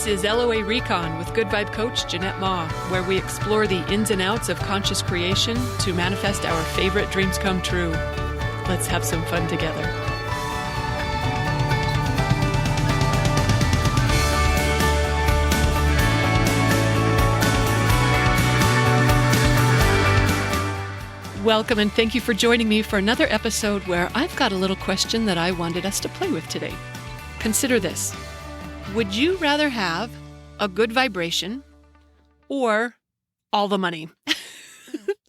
This is LOA Recon with Good Vibe Coach Jeanette Ma, where we explore the ins and outs of conscious creation to manifest our favorite dreams come true. Let's have some fun together. Welcome and thank you for joining me for another episode where I've got a little question that I wanted us to play with today. Consider this. Would you rather have a good vibration or all the money?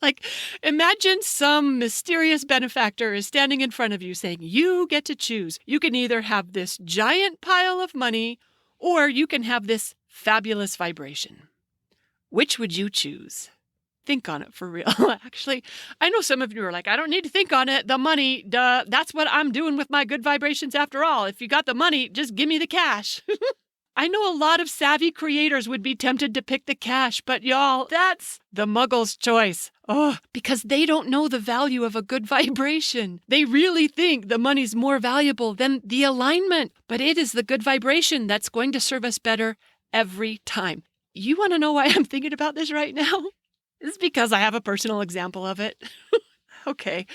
Like, imagine some mysterious benefactor is standing in front of you saying, you get to choose. You can either have this giant pile of money or you can have this fabulous vibration. Which would you choose? Think on it for real. Actually, I know some of you are like, I don't need to think on it. The money, duh, that's what I'm doing with my good vibrations after all. If you got the money, just give me the cash. I know a lot of savvy creators would be tempted to pick the cash, but y'all, that's the muggle's choice. Oh, because they don't know the value of a good vibration. They really think the money's more valuable than the alignment, but it is the good vibration that's going to serve us better every time. You want to know why I'm thinking about this right now? It's because I have a personal example of it. Okay,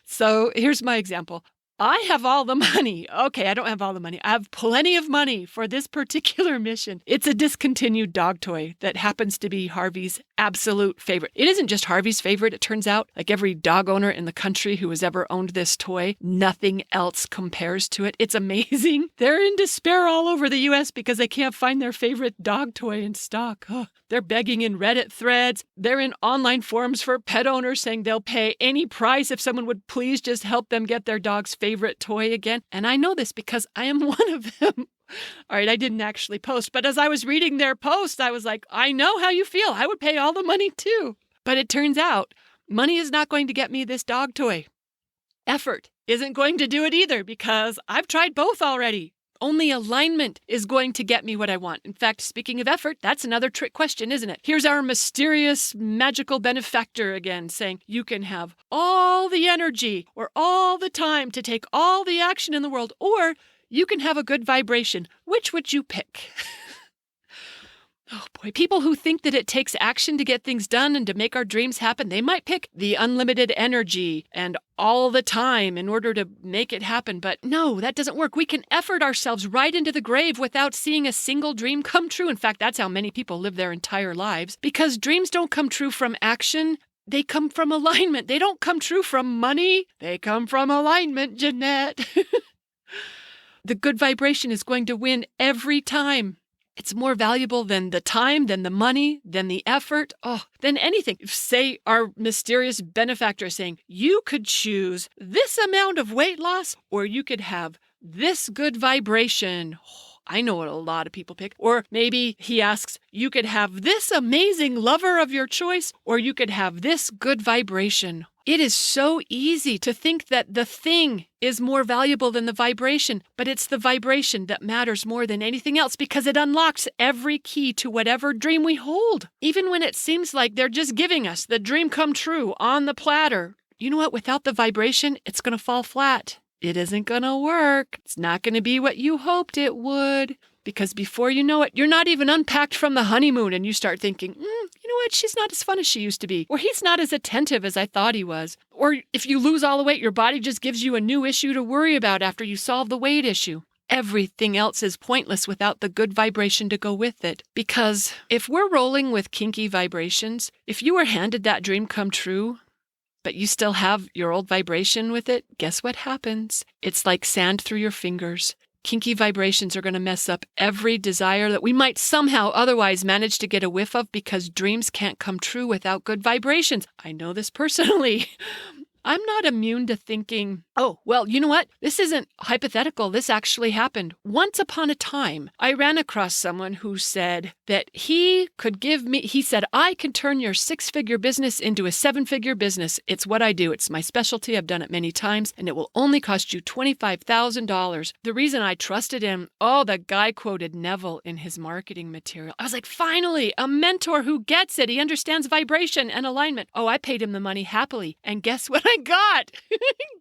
so here's my example. I have all the money. Okay, I don't have all the money. I have plenty of money for this particular mission. It's a discontinued dog toy that happens to be Harvey's absolute favorite. It isn't just Harvey's favorite, it turns out. Like every dog owner in the country who has ever owned this toy, nothing else compares to it. It's amazing. They're in despair all over the U.S. because they can't find their favorite dog toy in stock. Oh, they're begging in Reddit threads. They're in online forums for pet owners saying they'll pay any price if someone would please just help them get their dog's favorite toy again. And I know this because I am one of them. All right, I didn't actually post, but as I was reading their post, I was like, I know how you feel. I would pay all the money too. But it turns out money is not going to get me this dog toy. Effort isn't going to do it either because I've tried both already. Only alignment is going to get me what I want. In fact, speaking of effort, that's another trick question, isn't it? Here's our mysterious, magical benefactor again saying you can have all the energy or all the time to take all the action in the world, or you can have a good vibration. Which would you pick? Oh boy, people who think that it takes action to get things done and to make our dreams happen, they might pick the unlimited energy and all the time in order to make it happen. But no, that doesn't work. We can effort ourselves right into the grave without seeing a single dream come true. In fact, that's how many people live their entire lives. Because dreams don't come true from action. They come from alignment. They don't come true from money. They come from alignment, Jeanette. The good vibration is going to win every time. It's more valuable than the time, than the money, than the effort, than anything. Say our mysterious benefactor is saying, you could choose this amount of weight loss, or you could have this good vibration. I know what a lot of people pick. Or maybe he asks, you could have this amazing lover of your choice, or you could have this good vibration. It is so easy to think that the thing is more valuable than the vibration, but it's the vibration that matters more than anything else because it unlocks every key to whatever dream we hold. Even when it seems like they're just giving us the dream come true on the platter. You know what? Without the vibration, it's going to fall flat. It isn't going to work. It's not going to be what you hoped it would. Because before you know it, you're not even unpacked from the honeymoon and you start thinking, you know what, she's not as fun as she used to be. Or he's not as attentive as I thought he was. Or if you lose all the weight, your body just gives you a new issue to worry about after you solve the weight issue. Everything else is pointless without the good vibration to go with it. Because if we're rolling with kinky vibrations, if you were handed that dream come true, but you still have your old vibration with it, guess what happens? It's like sand through your fingers. Kinky vibrations are going to mess up every desire that we might somehow otherwise manage to get a whiff of because dreams can't come true without good vibrations. I know this personally. I'm not immune to thinking, oh, well, you know what? This isn't hypothetical. This actually happened. Once upon a time, I ran across someone who said that he said, I can turn your 6-figure business into a 7-figure business. It's what I do. It's my specialty. I've done it many times, and it will only cost you $25,000. The reason I trusted him, the guy quoted Neville in his marketing material. I was like, finally, a mentor who gets it. He understands vibration and alignment. I paid him the money happily. And guess what I I got?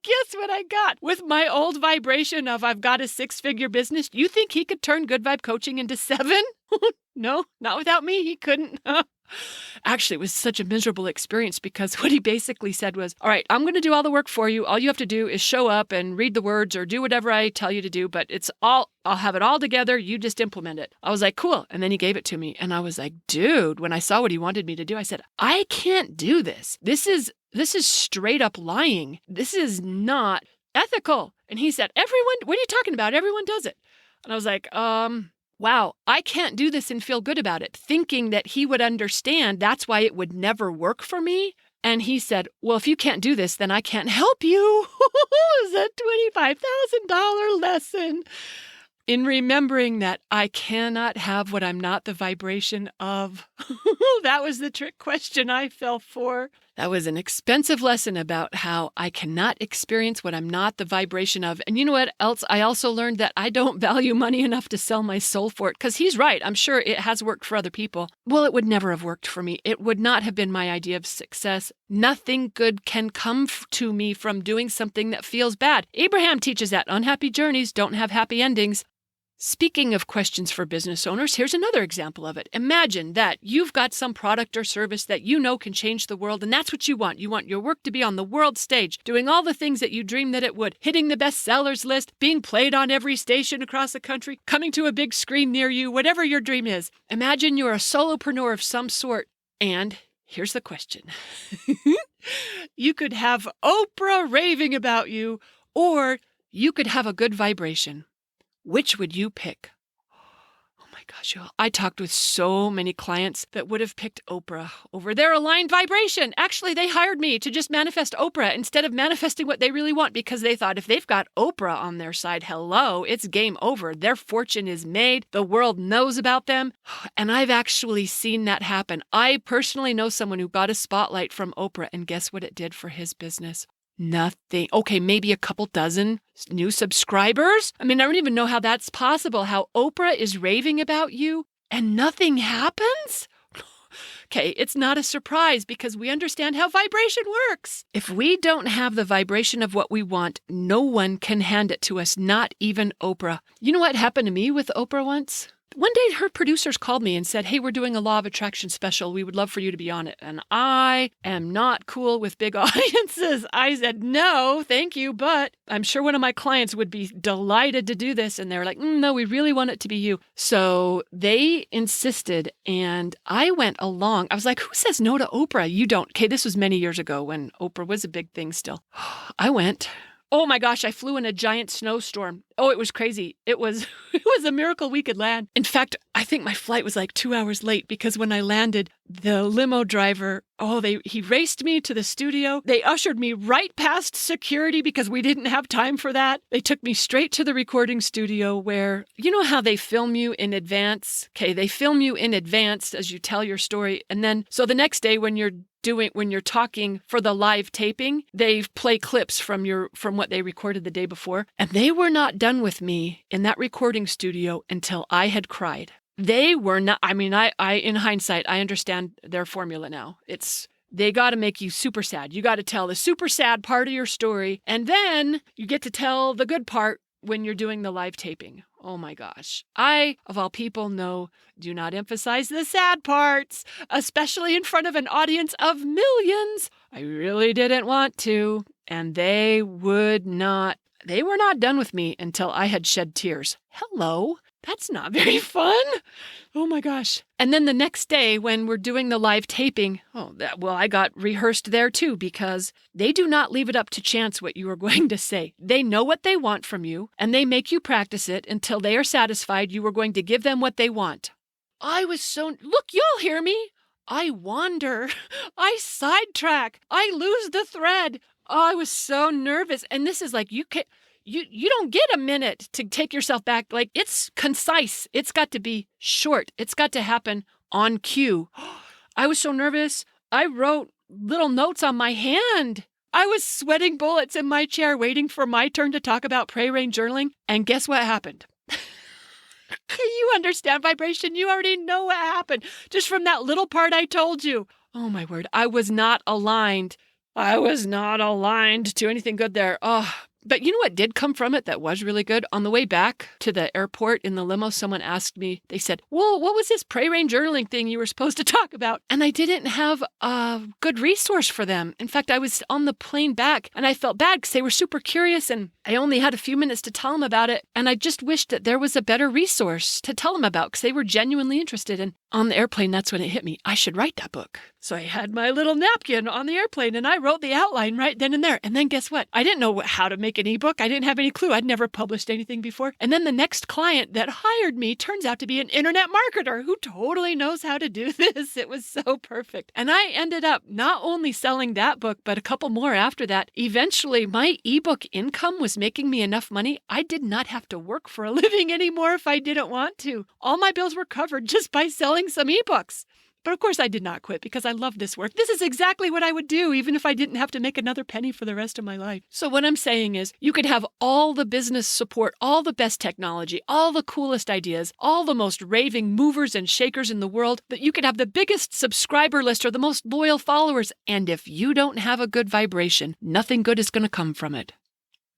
Guess what I got? With my old vibration of I've got a 6-figure business, you think he could turn good vibe coaching into 7? No, not without me. He couldn't. Actually, it was such a miserable experience because what he basically said was, all right, I'm going to do all the work for you. All you have to do is show up and read the words or do whatever I tell you to do, but I'll have it all together. You just implement it. I was like, cool. And then he gave it to me. And I was like, dude, when I saw what he wanted me to do, I said, I can't do this. This is straight up lying. This is not ethical. And he said, everyone, what are you talking about? Everyone does it. And I was like, wow, I can't do this and feel good about it, thinking that he would understand that's why it would never work for me. And he said, well, if you can't do this, then I can't help you. It was a $25,000 lesson in remembering that I cannot have what I'm not the vibration of. That was the trick question I fell for. That was an expensive lesson about how I cannot experience what I'm not the vibration of. And you know what else? I also learned that I don't value money enough to sell my soul for it. Because he's right. I'm sure it has worked for other people. Well, it would never have worked for me. It would not have been my idea of success. Nothing good can come to me from doing something that feels bad. Abraham teaches that unhappy journeys don't have happy endings. Speaking of questions for business owners, here's another example of it. Imagine that you've got some product or service that you know can change the world, and that's what you want. You want your work to be on the world stage, doing all the things that you dreamed that it would, hitting the bestsellers list, being played on every station across the country, coming to a big screen near you, whatever your dream is. Imagine you're a solopreneur of some sort, and here's the question. You could have Oprah raving about you, or you could have a good vibration. Which would you pick? Oh my gosh, y'all. I talked with so many clients that would have picked Oprah over their aligned vibration. Actually, they hired me to just manifest Oprah instead of manifesting what they really want because they thought if they've got Oprah on their side, hello, it's game over. Their fortune is made. The world knows about them. And I've actually seen that happen. I personally know someone who got a spotlight from Oprah, and guess what it did for his business? Nothing. Okay, maybe a couple dozen new subscribers. I mean, I don't even know how that's possible, how Oprah is raving about you and nothing happens. Okay, it's not a surprise because we understand how vibration works. If we don't have the vibration of what we want, no one can hand it to us, not even Oprah. You know what happened to me with Oprah once? One day, her producers called me and said, hey, we're doing a Law of Attraction special. We would love for you to be on it. And I am not cool with big audiences. I said, no, thank you. But I'm sure one of my clients would be delighted to do this. And they were like, no, we really want it to be you. So they insisted. And I went along. I was like, who says no to Oprah? You don't. Okay, this was many years ago when Oprah was a big thing still. I went. Oh my gosh, I flew in a giant snowstorm. Oh, it was crazy. It was a miracle we could land. In fact, I think my flight was like 2 hours late because when I landed, the limo driver, he raced me to the studio. They ushered me right past security because we didn't have time for that. They took me straight to the recording studio where, you know how they film you in advance? Okay, they film you in advance as you tell your story. And then, so the next day when you're talking for the live taping, they play clips from what they recorded the day before. And they were not done with me in that recording studio until I had cried. They were not, I mean, I in hindsight, I understand their formula now. They got to make you super sad. You got to tell the super sad part of your story. And then you get to tell the good part when you're doing the live taping. Oh my gosh. I, of all people, know, do not emphasize the sad parts, especially in front of an audience of millions. I really didn't want to. And they were not done with me until I had shed tears. Hello. That's not very fun. Oh my gosh. And then the next day when we're doing the live taping, I got rehearsed there too because they do not leave it up to chance what you are going to say. They know what they want from you and they make you practice it until they are satisfied you are going to give them what they want. Look, y'all hear me. I wander. I sidetrack. I lose the thread. Oh, I was so nervous. And this is like, you don't get a minute to take yourself back. Like, it's concise. It's got to be short. It's got to happen on cue. I was so nervous. I wrote little notes on my hand. I was sweating bullets in my chair waiting for my turn to talk about pray rain journaling. And guess what happened? You understand vibration. You already know what happened just from that little part I told you. Oh my word. I was not aligned I was not aligned to anything good there. Oh, but you know what did come from it that was really good? On the way back to the airport in the limo, someone asked me, they said, well, what was this pray rain journaling thing you were supposed to talk about? And I didn't have a good resource for them. In fact, I was on the plane back and I felt bad because they were super curious and I only had a few minutes to tell them about it. And I just wished that there was a better resource to tell them about because they were genuinely interested. And on the airplane, that's when it hit me. I should write that book. So I had my little napkin on the airplane and I wrote the outline right then and there. And then guess what? I didn't know how to make an ebook. I didn't have any clue. I'd never published anything before. And then the next client that hired me turns out to be an internet marketer who totally knows how to do this. It was so perfect. And I ended up not only selling that book, but a couple more after that. Eventually, my ebook income was making me enough money. I did not have to work for a living anymore if I didn't want to. All my bills were covered just by selling some ebooks. But of course, I did not quit because I love this work. This is exactly what I would do, even if I didn't have to make another penny for the rest of my life. So what I'm saying is you could have all the business support, all the best technology, all the coolest ideas, all the most raving movers and shakers in the world, but you could have the biggest subscriber list or the most loyal followers. And if you don't have a good vibration, nothing good is going to come from it.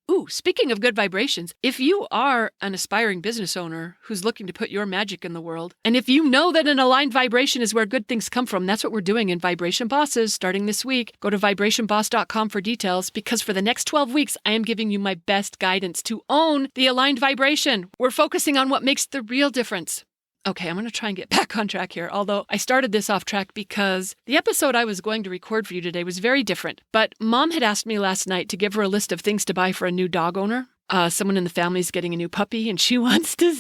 Ooh, speaking of good vibrations, if you are an aspiring business owner who's looking to put your magic in the world, and if you know that an aligned vibration is where good things come from, that's what we're doing in Vibration Bosses starting this week. Go to vibrationboss.com for details because for the next 12 weeks, I am giving you my best guidance to own the aligned vibration. We're focusing on what makes the real difference. Okay, I'm going to try and get back on track here, although I started this off track because the episode I was going to record for you today was very different. But Mom had asked me last night to give her a list of things to buy for a new dog owner. Someone in the family is getting a new puppy and she wants to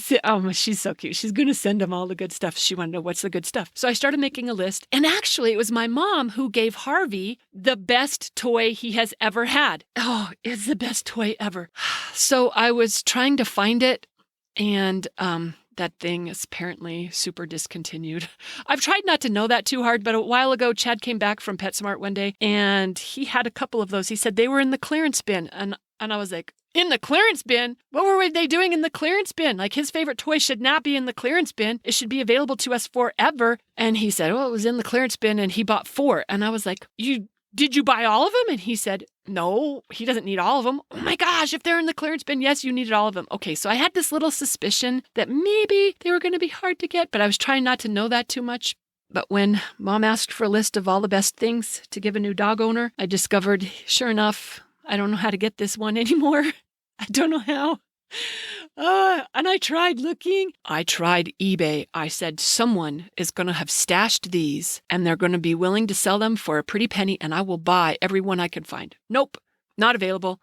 she's so cute. She's going to send them all the good stuff. She wanted to know what's the good stuff. So I started making a list. And actually, it was my mom who gave Harvey the best toy he has ever had. Oh, it's the best toy ever. So I was trying to find it and that thing is apparently super discontinued. I've tried not to know that too hard, but a while ago, Chad came back from PetSmart one day, and he had a couple of those. He said they were in the clearance bin, and I was like, in the clearance bin? What were they doing in the clearance bin? Like, his favorite toy should not be in the clearance bin. It should be available to us forever. And he said, oh, it was in the clearance bin, and he bought 4. And I was like, did you buy all of them? And he said, no, he doesn't need all of them. Oh my gosh, if they're in the clearance bin, yes, you needed all of them. Okay, so I had this little suspicion that maybe they were going to be hard to get, but I was trying not to know that too much. But when Mom asked for a list of all the best things to give a new dog owner, I discovered, sure enough, I don't know how to get this one anymore. I don't know how. And I tried looking. I tried eBay. I said, someone is going to have stashed these and they're going to be willing to sell them for a pretty penny and I will buy every one I can find. Nope, not available.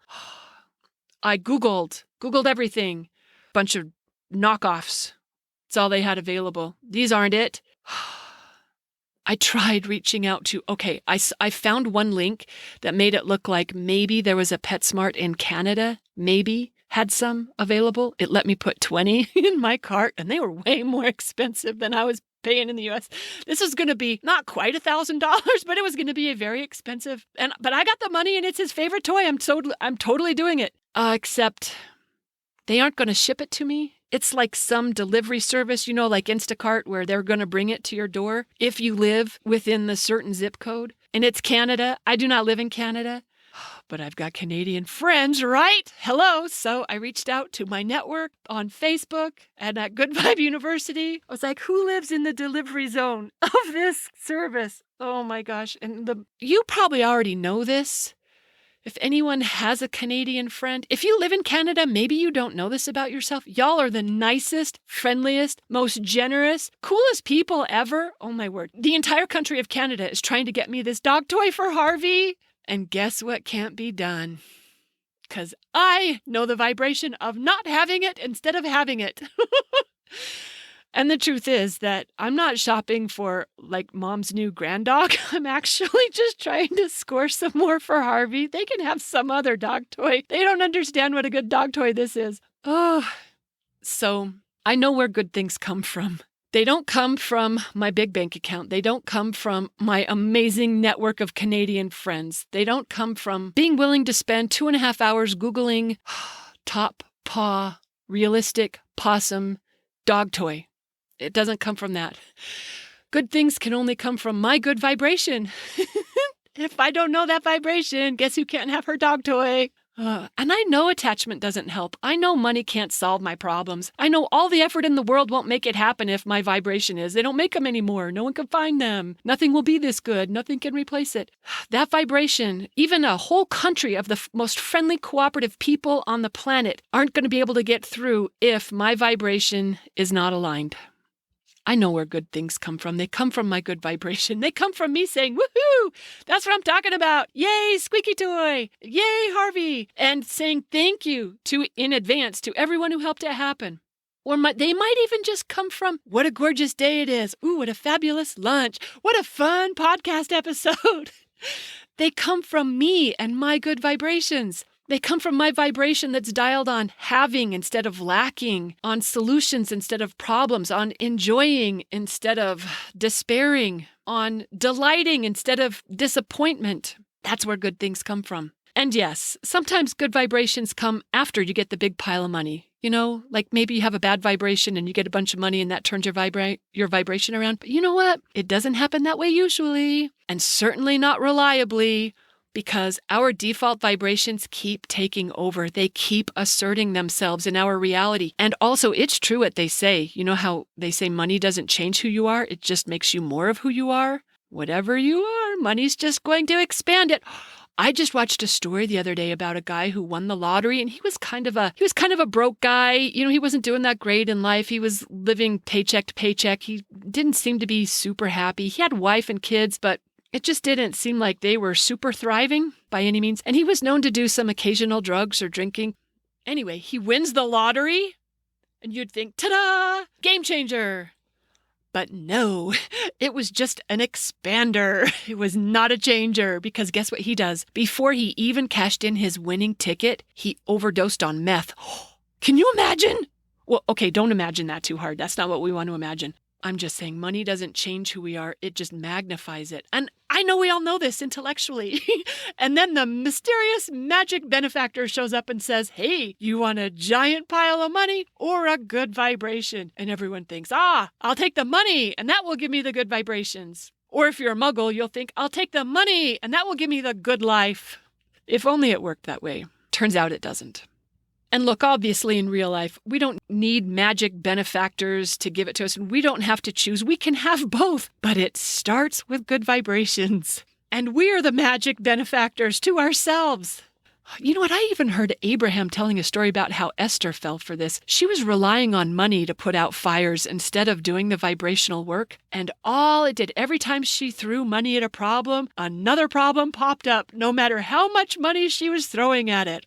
I Googled everything. Bunch of knockoffs. It's all they had available. These aren't it. I tried reaching out to, I found one link that made it look like maybe there was a PetSmart in Canada, maybe had some available. It let me put 20 in my cart and they were way more expensive than I was paying in the US. This was going to be not quite $1,000, but it was going to be a very expensive, but I got the money and it's his favorite toy. I'm totally doing it. Except they aren't going to ship it to me. It's like some delivery service, like Instacart, where they're going to bring it to your door if you live within the certain zip code. And it's Canada. I do not live in Canada, but I've got Canadian friends, right? Hello. So I reached out to my network on Facebook and at Good Vibe University. I was like, who lives in the delivery zone of this service? Oh my gosh. And you probably already know this. If anyone has a Canadian friend, if you live in Canada, maybe you don't know this about yourself. Y'all are the nicest, friendliest, most generous, coolest people ever. Oh my word. The entire country of Canada is trying to get me this dog toy for Harvey. And guess what can't be done? Because I know the vibration of not having it instead of having it. And the truth is that I'm not shopping for like Mom's new grand dog. I'm actually just trying to score some more for Harvey. They can have some other dog toy. They don't understand what a good dog toy this is. Oh, so I know where good things come from. They don't come from my big bank account. They don't come from my amazing network of Canadian friends. They don't come from being willing to spend 2.5 hours Googling top paw realistic possum dog toy. It doesn't come from that. Good things can only come from my good vibration. If I don't know that vibration, guess who can't have her dog toy? And I know attachment doesn't help. I know money can't solve my problems. I know all the effort in the world won't make it happen if my vibration is. They don't make them anymore. No one can find them. Nothing will be this good. Nothing can replace it. That vibration, even a whole country of the most friendly, cooperative people on the planet aren't going to be able to get through if my vibration is not aligned. I know where good things come from. They come from my good vibration. They come from me saying, woohoo, that's what I'm talking about. Yay, squeaky toy. Yay, Harvey. And saying thank you in advance to everyone who helped it happen. Or they might even just come from, what a gorgeous day it is. Ooh, what a fabulous lunch. What a fun podcast episode. They come from me and my good vibrations. They come from my vibration that's dialed on having instead of lacking, on solutions instead of problems, on enjoying instead of despairing, on delighting instead of disappointment. That's where good things come from. And yes, sometimes good vibrations come after you get the big pile of money. You know, like maybe you have a bad vibration and you get a bunch of money and that turns your vibration around. But you know what? It doesn't happen that way usually, and certainly not reliably. Because our default vibrations keep taking over. They keep asserting themselves in our reality. And also, it's true what they say. You know how they say money doesn't change who you are? It just makes you more of who you are. Whatever you are, money's just going to expand it. I just watched a story the other day about a guy who won the lottery, and he was kind of a broke guy. You know, he wasn't doing that great in life. He was living paycheck to paycheck. He didn't seem to be super happy. He had a wife and kids, but it just didn't seem like they were super thriving by any means. And he was known to do some occasional drugs or drinking. Anyway, he wins the lottery, and you'd think, ta-da, game changer. But no, it was just an expander. It was not a changer, because guess what he does? Before he even cashed in his winning ticket, he overdosed on meth. Can you imagine? Well, okay, don't imagine that too hard. That's not what we want to imagine. I'm just saying money doesn't change who we are. It just magnifies it. And I know we all know this intellectually. And then the mysterious magic benefactor shows up and says, hey, you want a giant pile of money or a good vibration? And everyone thinks, I'll take the money and that will give me the good vibrations. Or if you're a muggle, you'll think, I'll take the money and that will give me the good life. If only it worked that way. Turns out it doesn't. And look, obviously in real life, we don't need magic benefactors to give it to us, and we don't have to choose. We can have both, but it starts with good vibrations. And we're the magic benefactors to ourselves. You know what? I even heard Abraham telling a story about how Esther fell for this. She was relying on money to put out fires instead of doing the vibrational work. And all it did, every time she threw money at a problem, another problem popped up, no matter how much money she was throwing at it.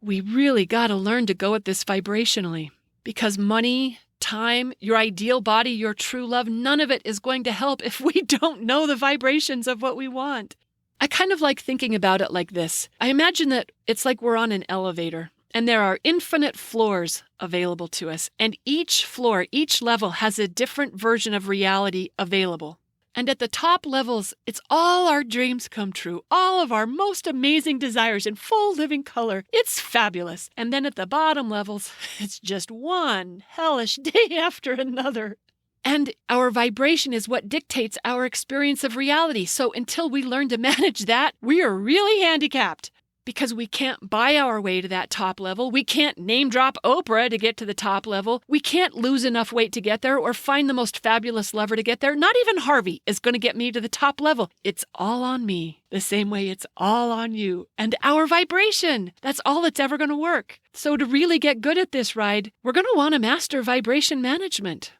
We really got to learn to go at this vibrationally, because money, time, your ideal body, your true love, none of it is going to help if we don't know the vibrations of what we want. I kind of like thinking about it like this. I imagine that it's like we're on an elevator and there are infinite floors available to us, and each floor, each level has a different version of reality available. And at the top levels, it's all our dreams come true, all of our most amazing desires in full living color. It's fabulous. And then at the bottom levels, it's just one hellish day after another. And our vibration is what dictates our experience of reality. So until we learn to manage that, we are really handicapped. Because we can't buy our way to that top level. We can't name drop Oprah to get to the top level. We can't lose enough weight to get there or find the most fabulous lover to get there. Not even Harvey is going to get me to the top level. It's all on me, the same way it's all on you. And our vibration, that's all that's ever going to work. So to really get good at this ride, we're going to want to master vibration management.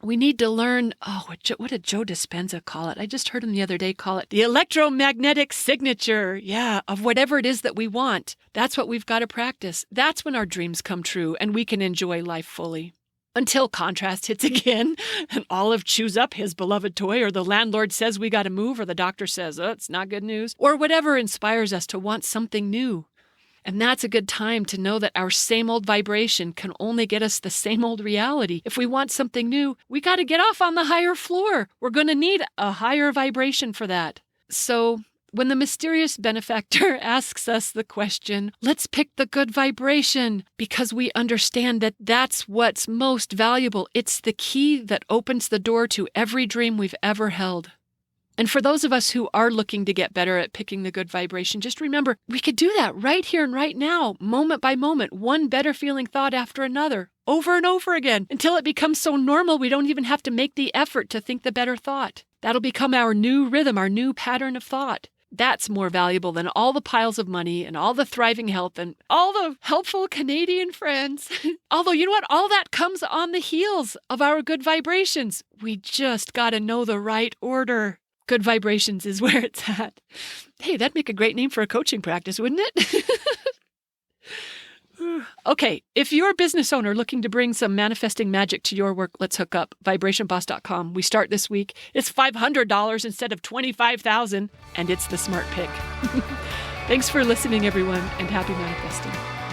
We need to learn, what did Joe Dispenza call it? I just heard him the other day call it the electromagnetic signature. Yeah, of whatever it is that we want. That's what we've got to practice. That's when our dreams come true and we can enjoy life fully. Until contrast hits again and Olive chews up his beloved toy, or the landlord says we got to move, or the doctor says, it's not good news, or whatever inspires us to want something new. And that's a good time to know that our same old vibration can only get us the same old reality. If we want something new, we got to get off on the higher floor. We're going to need a higher vibration for that. So when the mysterious benefactor asks us the question, let's pick the good vibration, because we understand that that's what's most valuable. It's the key that opens the door to every dream we've ever held. And for those of us who are looking to get better at picking the good vibration, just remember, we could do that right here and right now, moment by moment, one better feeling thought after another, over and over again, until it becomes so normal we don't even have to make the effort to think the better thought. That'll become our new rhythm, our new pattern of thought. That's more valuable than all the piles of money and all the thriving health and all the helpful Canadian friends. Although, you know what? All that comes on the heels of our good vibrations. We just got to know the right order. Good vibrations is where it's at. Hey, that'd make a great name for a coaching practice, wouldn't it? Okay, if you're a business owner looking to bring some manifesting magic to your work, let's hook up. VibrationBoss.com. We start this week. It's $500 instead of $25,000, and it's the smart pick. Thanks for listening, everyone, and happy manifesting.